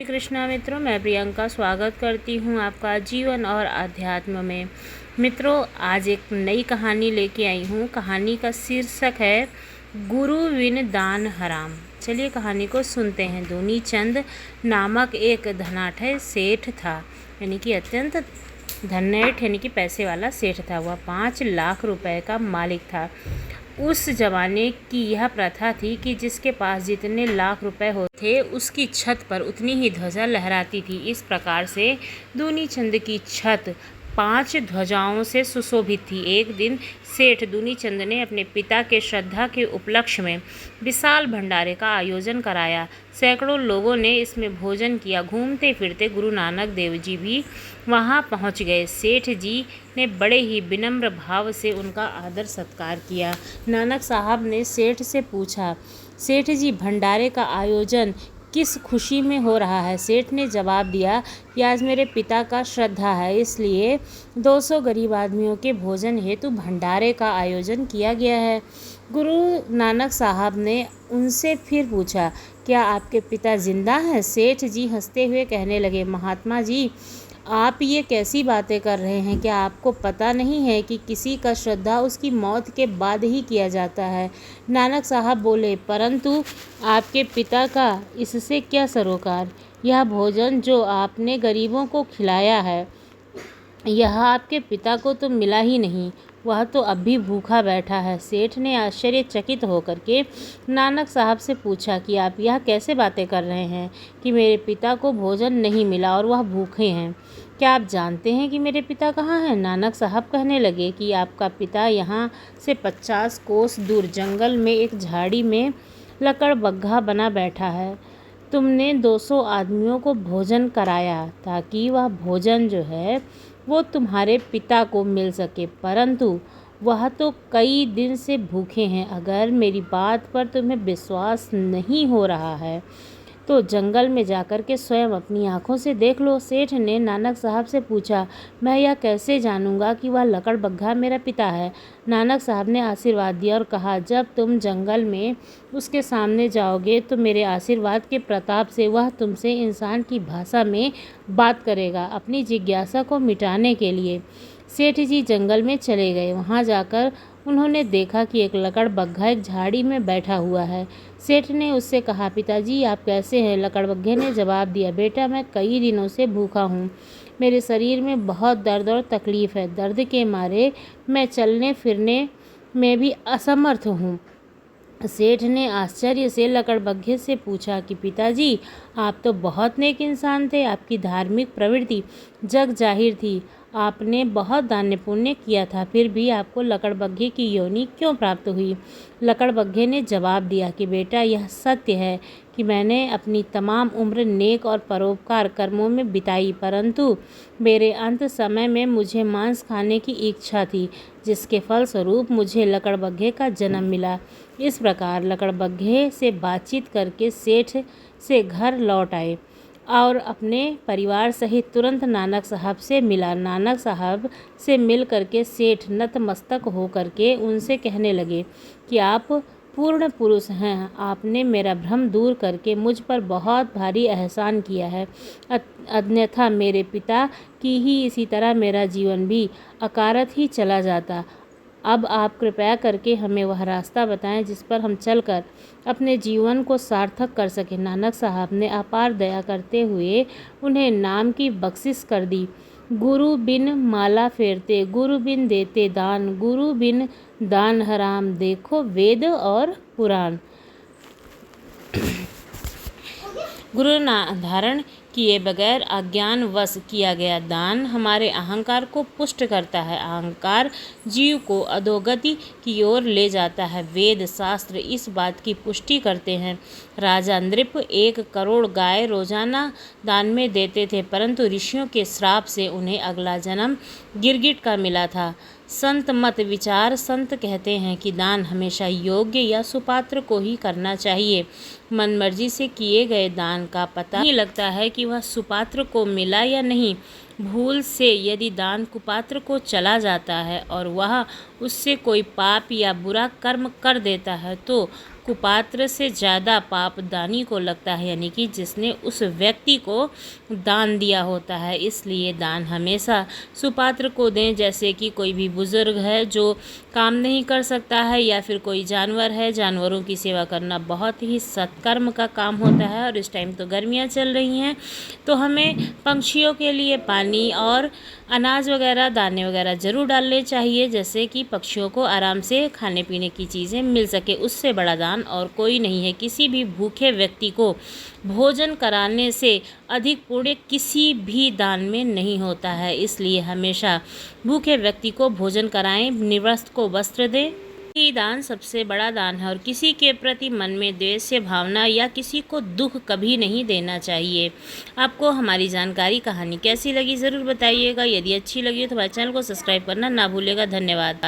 श्री कृष्णा मित्रों, मैं प्रियंका स्वागत करती हूँ आपका जीवन और आध्यात्म में। मित्रों, आज एक नई कहानी लेके आई हूँ। कहानी का शीर्षक है गुरु बिन दान हराम। चलिए कहानी को सुनते हैं। दूनी चंद नामक एक धनाढ्य सेठ था, यानी कि अत्यंत धनेठ यानी कि पैसे वाला सेठ था। वह 5 लाख रुपए का मालिक था। उस जमाने की यह प्रथा थी कि जिसके पास जितने लाख रुपए होते थे उसकी छत पर उतनी ही ध्वजा लहराती थी। इस प्रकार से दूनी चंद की छत 5 ध्वजाओं से सुशोभित थी। एक दिन सेठ दूनी चंद ने अपने पिता के श्राद्ध के उपलक्ष्य में विशाल भंडारे का आयोजन कराया। सैकड़ों लोगों ने इसमें भोजन किया। घूमते फिरते गुरु नानक देव जी भी वहां पहुंच गए। सेठ जी ने बड़े ही विनम्र भाव से उनका आदर सत्कार किया। नानक साहब ने सेठ से पूछा, सेठ जी, भंडारे का आयोजन किस खुशी में हो रहा है? सेठ ने जवाब दिया कि आज मेरे पिता का श्राद्ध है, इसलिए 200 गरीब आदमियों के भोजन हेतु भंडारे का आयोजन किया गया है। गुरु नानक साहब ने उनसे फिर पूछा, क्या आपके पिता जिंदा हैं? सेठ जी हंसते हुए कहने लगे, महात्मा जी, आप ये कैसी बातें कर रहे हैं? क्या आपको पता नहीं है कि किसी का श्रद्धा उसकी मौत के बाद ही किया जाता है? नानक साहब बोले, परंतु आपके पिता का इससे क्या सरोकार? यह भोजन जो आपने गरीबों को खिलाया है, यह आपके पिता को तो मिला ही नहीं, वह तो अब भी भूखा बैठा है। सेठ ने आश्चर्यचकित होकर के नानक साहब से पूछा कि आप यह कैसे बातें कर रहे हैं कि मेरे पिता को भोजन नहीं मिला और वह भूखे हैं? क्या आप जानते हैं कि मेरे पिता कहाँ हैं? नानक साहब कहने लगे कि आपका पिता यहाँ से 50 कोस दूर जंगल में एक झाड़ी में लकड़बग्घा बना बैठा है। तुमने 200 आदमियों को भोजन कराया ताकि वह भोजन जो है वो तुम्हारे पिता को मिल सके, परंतु वह तो कई दिन से भूखे हैं। अगर मेरी बात पर तुम्हें विश्वास नहीं हो रहा है तो जंगल में जाकर के स्वयं अपनी आंखों से देख लो। सेठ ने नानक साहब से पूछा, मैं यह कैसे जानूंगा कि वह लकड़बग्घा मेरा पिता है? नानक साहब ने आशीर्वाद दिया और कहा, जब तुम जंगल में उसके सामने जाओगे तो मेरे आशीर्वाद के प्रताप से वह तुमसे इंसान की भाषा में बात करेगा, अपनी जिज्ञासा को मिटाने के लिए। सेठ जी जंगल में चले गए। वहां जाकर उन्होंने देखा कि एक लकड़बग्घा एक झाड़ी में बैठा हुआ है। सेठ ने उससे कहा, पिताजी आप कैसे हैं? लकड़बग्घे ने जवाब दिया, बेटा मैं कई दिनों से भूखा हूँ। मेरे शरीर में बहुत दर्द और तकलीफ है। दर्द के मारे मैं चलने फिरने में भी असमर्थ हूँ। सेठ ने आश्चर्य से लकड़बग्घे से पूछा कि पिताजी आप तो बहुत नेक इंसान थे, आपकी धार्मिक प्रवृत्ति जग जाहिर थी, आपने बहुत दान पुण्य किया था, फिर भी आपको लकड़बग्घे की योनि क्यों प्राप्त हुई? लकड़बग्घे ने जवाब दिया कि बेटा यह सत्य है कि मैंने अपनी तमाम उम्र नेक और परोपकार कर्मों में बिताई, परंतु मेरे अंत समय में मुझे मांस खाने की इच्छा थी, जिसके फलस्वरूप मुझे लकड़बग्घे का जन्म मिला। इस प्रकार लकड़बग्घे से बातचीत करके सेठ से घर लौट आए और अपने परिवार सहित तुरंत नानक साहब से मिला। नानक साहब से मिल करके सेठ नतमस्तक होकर के उनसे कहने लगे कि आप पूर्ण पुरुष हैं, आपने मेरा भ्रम दूर करके मुझ पर बहुत भारी एहसान किया है, अन्यथा मेरे पिता की ही इसी तरह मेरा जीवन भी अकारत ही चला जाता। अब आप कृपया करके हमें वह रास्ता बताएं जिस पर हम चलकर अपने जीवन को सार्थक कर सकें। नानक साहब ने अपार दया करते हुए उन्हें नाम की बख्शिश कर दी। गुरु बिन माला फेरते, गुरु बिन देते दान, गुरु बिन दान हराम, देखो वेद और पुराण। गुरु धारण किए बगैर अज्ञानवश किया गया दान हमारे अहंकार को पुष्ट करता है। अहंकार जीव को अधोगति की ओर ले जाता है। वेद शास्त्र इस बात की पुष्टि करते हैं। राजा नृप 1 करोड़ गाय रोजाना दान में देते थे, परंतु ऋषियों के श्राप से उन्हें अगला जन्म गिरगिट का मिला था। संत मत विचार, संत कहते हैं कि दान हमेशा योग्य या सुपात्र को ही करना चाहिए। मनमर्जी से किए गए दान का पता नहीं लगता है कि वह सुपात्र को मिला या नहीं। भूल से यदि दान कुपात्र को चला जाता है और वह उससे कोई पाप या बुरा कर्म कर देता है तो कुपात्र से ज़्यादा पाप दानी को लगता है, यानी कि जिसने उस व्यक्ति को दान दिया होता है। इसलिए दान हमेशा सुपात्र को दें। जैसे कि कोई भी बुज़ुर्ग है जो काम नहीं कर सकता है, या फिर कोई जानवर है, जानवरों की सेवा करना बहुत ही सत्कर्म का काम होता है। और इस टाइम तो गर्मियाँ चल रही हैं, तो हमें पंछियों के लिए पानी और अनाज वगैरह, दाने वगैरह ज़रूर डालने चाहिए, जैसे कि पक्षियों को आराम से खाने पीने की चीज़ें मिल सके। उससे बड़ा दान और कोई नहीं है। किसी भी भूखे व्यक्ति को भोजन कराने से अधिक पुण्य किसी भी दान में नहीं होता है। इसलिए हमेशा भूखे व्यक्ति को भोजन कराएं, निर्वस्त्र को वस्त्र दें। ये दान सबसे बड़ा दान है, और किसी के प्रति मन में द्वेष या भावना या किसी को दुख कभी नहीं देना चाहिए। आपको हमारी जानकारी कहानी कैसी लगी ज़रूर बताइएगा। यदि अच्छी लगी तो हमारे चैनल को सब्सक्राइब करना ना भूलिएगा। धन्यवाद।